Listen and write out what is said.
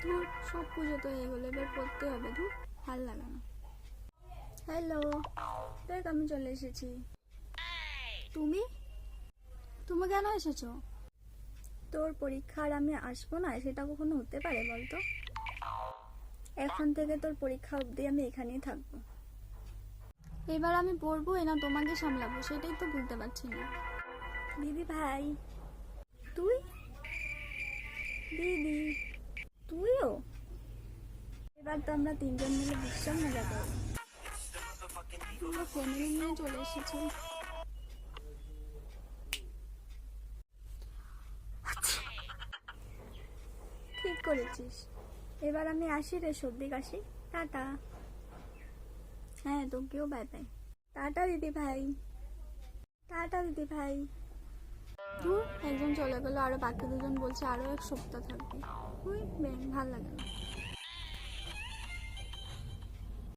ধুর, সব পুজো তো হয়ে গেলো, এবার পড়তে হবে। ধুর, ভাল লাগে না। হ্যালো, দেখ আমি চলে এসেছি। তুমি তুমি কেন এসেছো? তোর পরীক্ষার আমি আসবো না সেটা কখনো হতে পারে বলতো? এখন থেকে তোর পরীক্ষা অবধি আমি এখানেই থাকবো। এবার আমি পড়বো না তোমাকে সামলাবো সেটাই তো বুঝতে পারছি না। দিদি ভাই, তুই? দিদি, তুইও? এবার তো আমরা তিনজন মিলে ভীষণ মজা করবো। আমরা ফ্যামিলি নিয়ে চলে এসেছি। ঠিক করেছিস। এবার আমি আসি রে, সর্দি কাশি। টাটা। হ্যাঁ, তোকেও বাই বাই। টাটা দিদি ভাই। টাটা দিদি ভাই। একজন চলে গেলো, আরো বাকি দুজন বলছে আরো 1 সপ্তাহ থাকবে। ভাল লাগে না।